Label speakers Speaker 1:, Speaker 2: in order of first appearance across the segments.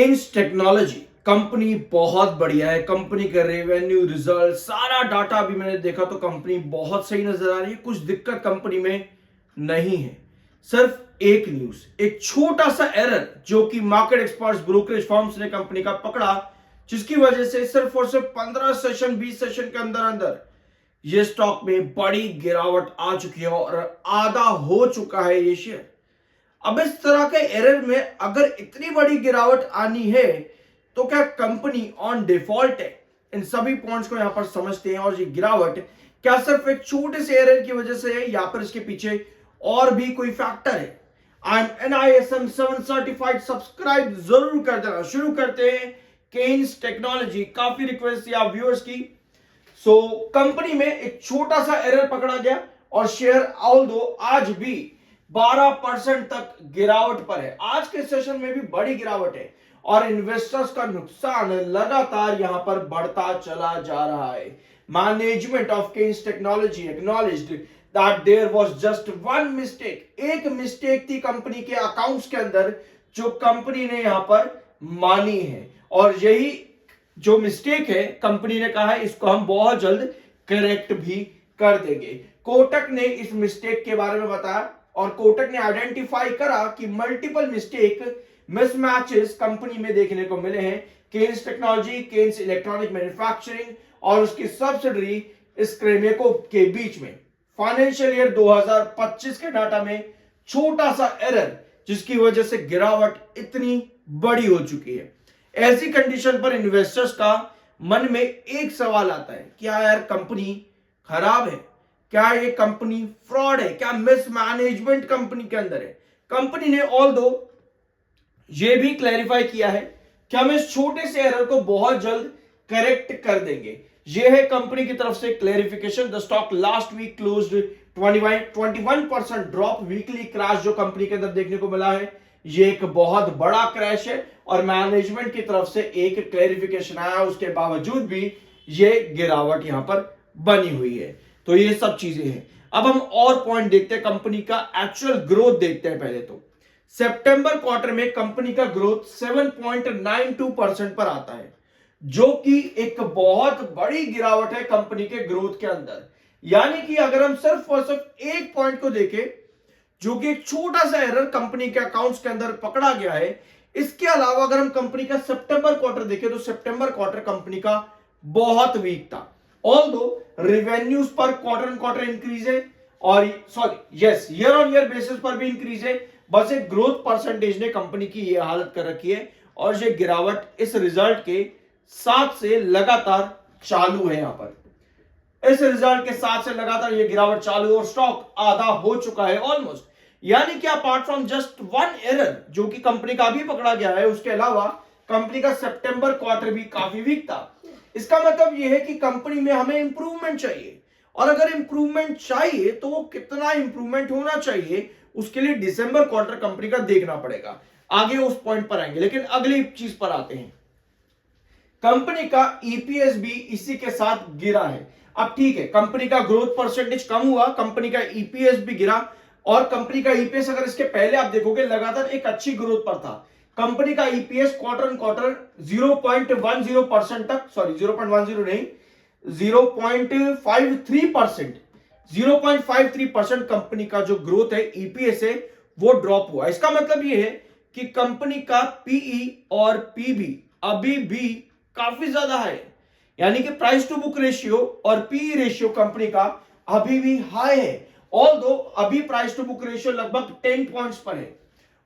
Speaker 1: Keynes technology company बहुत बढ़िया है। कंपनी का रेवेन्यू, रिजल्ट, सारा डाटा अभी मैंने देखा तो कंपनी बहुत सही नजर आ रही है। कुछ दिक्कत कंपनी में नहीं है। सिर्फ एक न्यूज, एक छोटा सा एरर जो कि मार्केट एक्सपर्ट्स, ब्रोकरेज फर्म्स ने कंपनी का पकड़ा, जिसकी वजह से सिर्फ और सिर्फ 15 सेशन 20 सेशन के अंदर अंदर ये स्टॉक में बड़ी गिरावट आ चुकी है और आधा हो चुका है ये शेयर। अब इस तरह के एरर में अगर इतनी बड़ी गिरावट आनी है तो क्या कंपनी ऑन डिफॉल्ट है? इन सभी पॉइंट्स को यहां पर समझते हैं। और ये गिरावट क्या सिर्फ एक छोटे से एरर की वजह से है या फिर इसके पीछे और भी कोई फैक्टर है? I am NISM 7 certified, subscribe जरूर कर देना। शुरू करते हैं केन्स टेक्नोलॉजी। काफी रिक्वेस्ट थी आप व्यूअर्स की। कंपनी में एक छोटा सा एरर पकड़ा गया और शेयर ऑल्दो आज भी 12% तक गिरावट पर है। आज के सेशन में भी बड़ी गिरावट है और इन्वेस्टर्स का नुकसान लगातार यहां पर बढ़ता चला जा रहा है। Management of Kaynes technology acknowledged that there was just one mistake. एक मिस्टेक थी कंपनी के अकाउंट्स के अंदर जो कंपनी ने यहां पर मानी है, और यही जो मिस्टेक है कंपनी ने कहा है इसको हम बहुत जल्द करेक्ट भी कर देंगे। कोटक ने इस मिस्टेक के बारे में बताया और कोटक ने आइडेंटिफाई करा कि मल्टीपल मिस्टेक, मिसमैचेस कंपनी में देखने को मिले हैं। Kaynes technology, Kaynes electronic manufacturing और उसकी सब्सिडरी स्क्रेमेको के बीच में फाइनेंशियल ईयर 2025 के डाटा में छोटा सा एरर, जिसकी वजह से गिरावट इतनी बड़ी हो चुकी है। ऐसी कंडीशन पर इन्वेस्टर्स का मन में एक सवाल आता है, क्या यार कंपनी खराब है? क्या ये कंपनी फ्रॉड है? क्या मिसमैनेजमेंट कंपनी के अंदर है? कंपनी ने ऑल्दो ये भी क्लैरिफाई किया है कि हम इस छोटे से एरर को बहुत जल्द करेक्ट कर देंगे। ये है कंपनी की तरफ से clarification. The stock last week closed 21% drop, weekly crash जो कंपनी के अंदर देखने को मिला है ये एक बहुत बड़ा क्रैश है और मैनेजमेंट की तरफ से एक क्लैरिफिकेशन आया। उसके बावजूद भी ये गिरावट यहां पर बनी हुई है। तो ये सब चीजें हैं। अब हम और पॉइंट देखते हैं, कंपनी का एक्चुअल ग्रोथ देखते हैं। पहले तो सितंबर क्वार्टर में कंपनी का ग्रोथ 7.92% पर आता है, जो कि एक बहुत बड़ी गिरावट है कंपनी के ग्रोथ के अंदर। यानी कि अगर हम सिर्फ और सिर्फ एक पॉइंट को देखें, जो कि एक छोटा सा एरर कंपनी के अकाउंट्स के अंदर पकड़ा गया है, इसके अलावा अगर हम कंपनी का सितंबर क्वार्टर देखें तो सितंबर क्वार्टर कंपनी का बहुत वीक था। ऑल्दो रेवेन्यूज पर क्वार्टर ऑन क्वार्टर इंक्रीज है और ईयर ऑन ईयर बेसिस पर भी इंक्रीज है। बस एक ग्रोथ परसेंटेज ने कंपनी की यह हालत कर रखी है और ये गिरावट इस रिजल्ट के साथ से लगातार चालू है। यहां पर इस रिजल्ट के साथ से लगातार ये गिरावट चालू और स्टॉक आधा हो चुका है ऑलमोस्ट। यानी कि apart from just one error जो कि कंपनी का भी पकड़ा गया है, उसके अलावा कंपनी का सितंबर क्वार्टर भी काफी वीक था। इसका मतलब यह है कि कंपनी में हमें इंप्रूवमेंट चाहिए, और अगर इंप्रूवमेंट चाहिए तो वो कितना इंप्रूवमेंट होना चाहिए उसके लिए दिसंबर क्वार्टर कंपनी का देखना पड़ेगा। आगे उस पॉइंट पर आएंगे, लेकिन अगली चीज पर आते हैं। कंपनी का ईपीएस भी इसी के साथ गिरा है। अब ठीक है, कंपनी का ग्रोथ परसेंटेज कम हुआ, कंपनी का ईपीएस भी गिरा, और कंपनी का ईपीएस अगर इसके पहले आप देखोगे लगातार एक अच्छी ग्रोथ पर था। कंपनी का ईपीएस क्वार्टर ऑन क्वार्टर 0.10% तक, 0.10 नहीं, 0.53% कंपनी का जो ग्रोथ है ईपीएस है वो ड्रॉप हुआ। इसका मतलब ये है कि कंपनी का पीई और पीबी अभी भी काफी ज्यादा है। यानी कि प्राइस टू बुक रेशियो और पीई रेशियो कंपनी का अभी भी हाई है। ऑल्दो अभी प्राइस टू बुक रेशियो लगभग 10 पॉइंट्स पर है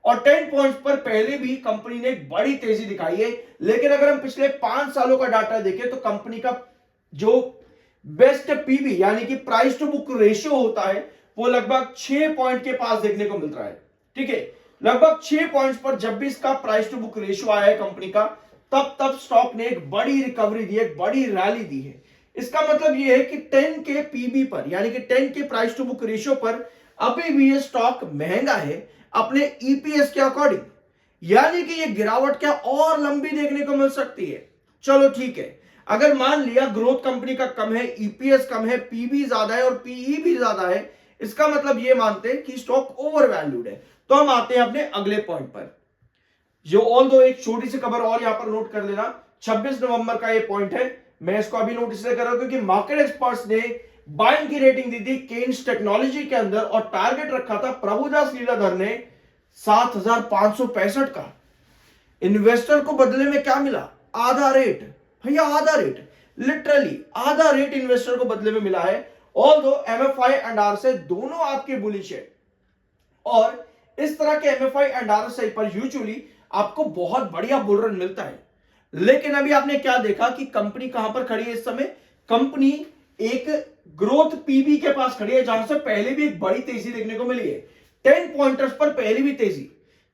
Speaker 1: और 10 पॉइंट्स पर पहले भी कंपनी ने एक बड़ी तेजी दिखाई है। लेकिन अगर हम पिछले 5 सालों का डाटा देखें तो कंपनी का जो बेस्ट पीबी यानी कि प्राइस टू बुक रेशियो होता है वो लगभग 6 पॉइंट के पास देखने को मिल रहा है। ठीक है, लगभग 6 पॉइंट्स पर जब भी इसका प्राइस टू बुक रेशियो आया है कंपनी का, तब स्टॉक ने एक बड़ी रिकवरी दी है, एक बड़ी रैली दी है। इसका मतलब यह है कि 10 के पीबी पर यानी कि 10 के प्राइस टू बुक रेशियो पर अभी भी ये स्टॉक महंगा है अपने ईपीएस के अकॉर्डिंग। यानी कि ये गिरावट क्या और लंबी देखने को मिल सकती है। चलो ठीक है, अगर मान लिया ग्रोथ कंपनी का कम है, ईपीएस कम है, पीबी ज्यादा है और पीई भी ज्यादा है, इसका मतलब ये मानते हैं कि स्टॉक ओवर वैल्यूड है। तो हम आते हैं अपने अगले पॉइंट पर। जो ऑल दो एक छोटी सी खबर और यहां पर नोट कर लेना, 26 नवंबर का ये पॉइंट है, मैं इसको अभी नोट इसलिए कर रहा हूं क्योंकि मार्केट एक्सपर्ट्स ने बाइंग की रेटिंग दी थी केन्स टेक्नोलॉजी के अंदर और टारगेट रखा था प्रभुदास लीलाधर ने 7,565 का। इन्वेस्टर को बदले में क्या मिला? आधा रेट, भैया आधा रेट, लिटरली आधा रेट इन्वेस्टर को बदले में मिला है। ऑल्दो एमएफआई एंड आरएसआई दोनों आपके बुलिश है और इस तरह के एमएफआई एंड आरएसआई पर यूजुअली आपको बहुत बढ़िया बुल रन मिलता है। लेकिन अभी आपने क्या देखा कि कंपनी कहां पर खड़ी है इस समय? कंपनी एक ग्रोथ पीबी के पास खड़ी है जहां से पहले भी एक बड़ी तेजी देखने को मिली है, 10 पॉइंटर्स पर पहले भी तेजी।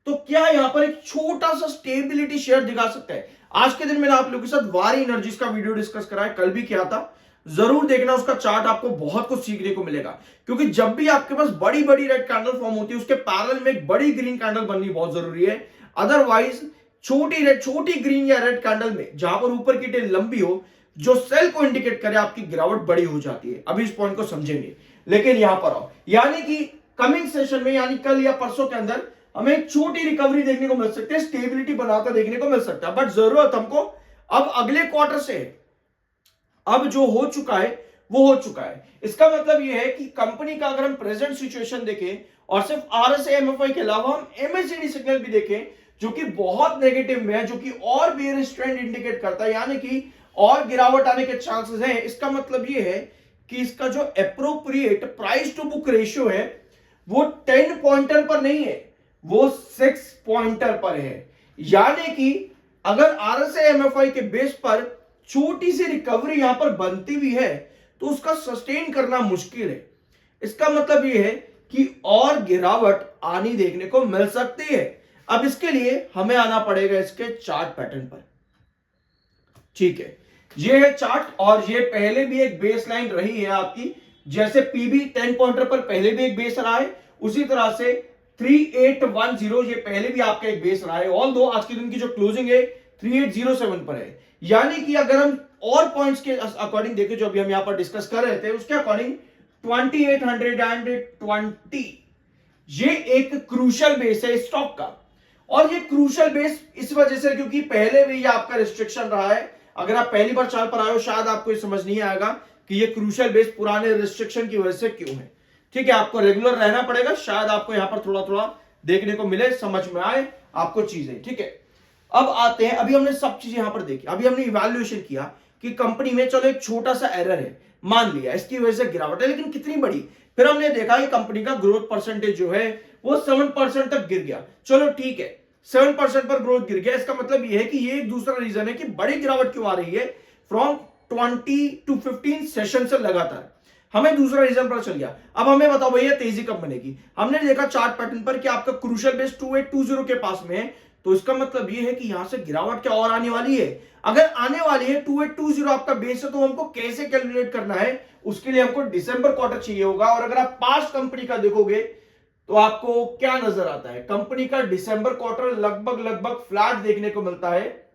Speaker 1: तो क्या यहां पर एक छोटा सा स्टेबिलिटी शेयर दिखा सकता है? आज के दिन मैंने आप लोगों के साथ वारी एनर्जीज का वीडियो डिस्कस करा है, कल भी किया था, जरूर देखना उसका चार्ट, आपको बहुत कुछ सीखने को मिलेगा। क्योंकि जब भी आपके पास बड़ी बड़ी रेड कैंडल फॉर्म होती है उसके पैरेलल में एक बड़ी ग्रीन कैंडल बननी बहुत जरूरी है। अदरवाइज छोटी रेड, छोटी ग्रीन या रेड कैंडल में जहां पर ऊपर की टेल लंबी हो, जो सेल को इंडिकेट करे, आपकी गिरावट बड़ी हो जाती है। अभी इस पॉइंट को समझेंगे, लेकिन यहां पर आओ, यानी कि कमिंग सेशन में, यानी कल या परसों के अंदर हमें एक छोटी रिकवरी देखने को मिल सकती है, स्टेबिलिटी बनाता देखने को मिल सकता है। बट जरूरत हमको अब अगले क्वार्टर से है। अब जो हो चुका है वो हो चुका है। इसका मतलब यह है कि कंपनी का अगर हम प्रेजेंट सिचुएशन देखें और सिर्फ आरएसआई एमएफआई के अलावा हम एमएससीआई सिग्नल भी देखें जो कि बहुत नेगेटिव में है, जो कि और बेयरिश ट्रेंड इंडिकेट करता है, यानी कि और गिरावट आने के चांसेस हैं। इसका मतलब यह है कि इसका जो appropriate price to book ratio है वो 10 पॉइंटर पर नहीं है, वो 6 पॉइंटर पर है। यानी कि अगर आरएसआई एमएफआई के बेस पर छोटी सी रिकवरी यहां पर बनती भी है तो उसका सस्टेन करना मुश्किल है। इसका मतलब यह है कि और गिरावट आनी देखने को मिल सकती है। अब इसके लिए हमें आना पड़ेगा इसके चार्ट पैटर्न पर। ठीक है, ये है चार्ट और ये पहले भी एक बेस लाइन रही है आपकी। जैसे पीबी 10 पॉइंटर पर पहले भी एक बेस रहा है, उसी तरह से 3810 ये पहले भी आपका एक बेस रहा है। ऑल दो आज के दिन की जो क्लोजिंग है 3807 पर है। यानी कि अगर हम और पॉइंट्स के अकॉर्डिंग देखें जो अभी हम यहां पर डिस्कस कर रहे थे, उसके अकॉर्डिंग 2820 ये एक क्रूशियल बेस है स्टॉक का। और ये क्रूशियल बेस इस वजह से क्योंकि पहले भी ये आपका रिस्ट्रिक्शन रहा है। अगर आप पहली बार चार्ट पर आए हो शायद आपको ये समझ नहीं आएगा कि ये क्रूशियल बेस पुराने रिस्ट्रिक्शन की वजह से क्यों है। ठीक है, आपको रेगुलर रहना पड़ेगा, शायद आपको यहां पर थोड़ा थोड़ा देखने को मिले, समझ में आए आपको चीजें। ठीक है, अब आते हैं, अभी हमने सब चीजें यहां पर देखी, अभी हमने इवैल्यूएशन किया कि कंपनी में चलो एक छोटा सा एरर है, मान लिया इसकी वजह से गिरावट है, लेकिन कितनी बड़ी। फिर हमने देखा कि कंपनी का ग्रोथ परसेंटेज जो है वो 7% तक गिर गया। चलो ठीक है, 7% पर ग्रोथ गिर गया, इसका मतलब यह है कि ये एक दूसरा रीजन है कि बड़ी गिरावट क्यों आ रही है फ्रॉम 20 to 15 सेशन से लगातार। हमें दूसरा रीजन पता चल गया। अब हमें बताओ भैया तेजी कब बनेगी। हमने देखा चार्ट पैटर्न पर कि आपका क्रूशियल बेस 2820 के पास में है, तो इसका मतलब यह है कि यहां से गिरावट क्या और आने वाली है। अगर आने वाली है 2820 आपका बेस है, तो हमको कैसे कैलकुलेट करना है, उसके लिए हमको दिसंबर क्वार्टर चाहिए होगा। और अगर आप पास्ट कंपनी का देखोगे तो आपको क्या नजर आता है, कंपनी का दिसंबर क्वार्टर लगभग फ्लैट देखने को मिलता है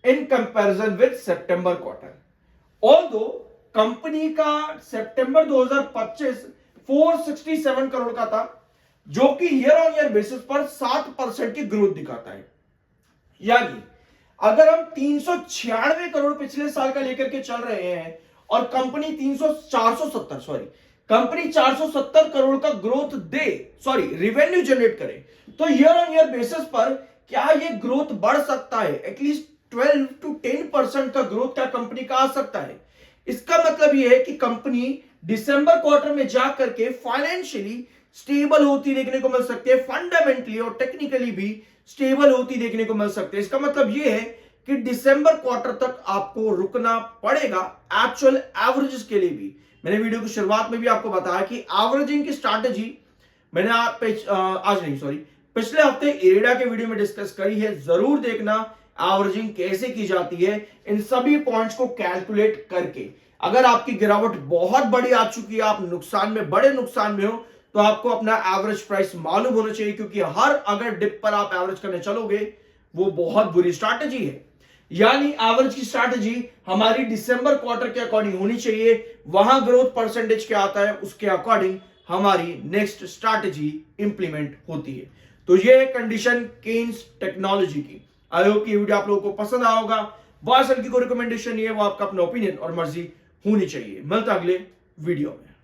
Speaker 1: in comparison with September quarter. Although company का सितंबर 2025 467 करोड़ का था, जो कि ईयर ऑन ईयर बेसिस पर 7% की ग्रोथ दिखाता है। यानी अगर हम 396 करोड़ पिछले साल का लेकर के चल रहे हैं और कंपनी 470 करोड़ का ग्रोथ रिवेन्यू जनरेट करे, तो ईयर ऑन ईयर बेसिस पर क्या ये ग्रोथ बढ़ सकता है? एटलीस्ट 12 to 10% का ग्रोथ क्या कंपनी का आ सकता है। इसका मतलब यह है कि कंपनी दिसंबर क्वार्टर में जाकर के फाइनेंशियली स्टेबल होती देखने को मिल सकती है, फंडामेंटली और टेक्निकली भी स्टेबल होती देखने को मिल सकती है। इसका मतलब यह है कि दिसंबर क्वार्टर तक आपको रुकना पड़ेगा एक्चुअल एवरेजेस के लिए भी। मैंने वीडियो की शुरुआत में भी आपको बताया कि एवरेजिंग की स्ट्रैटेजी मैंने पिछले हफ्ते इरेडा के वीडियो में डिस्कस करी है, जरूर देखना एवरेजिंग कैसे की जाती है इन सभी पॉइंट्स को कैलकुलेट करके। अगर आपकी गिरावट बहुत बड़ी आ चुकी है, आप नुकसान में, बड़े नुकसान में हो, तो आपको अपना एवरेज प्राइस मालूम होना चाहिए, क्योंकि हर अगर डिप पर आप एवरेज करने चलोगे वो बहुत बुरी स्ट्रैटेजी है। यानी एवरेज की स्ट्रैटेजी हमारी दिसंबर क्वार्टर के अकॉर्डिंग होनी चाहिए, वहां ग्रोथ परसेंटेज क्या आता है उसके अकॉर्डिंग हमारी नेक्स्ट स्ट्रैटेजी इंप्लीमेंट होती है। तो ये है कंडीशन केन्स टेक्नोलॉजी की। आई होप कि ये वीडियो आप लोगों को पसंद आया होगा। बॉस की कोई रिकमेंडेशन नहीं है, वो आपका अपना ओपिनियन और मर्जी होनी चाहिए। मिलता अगले वीडियो में।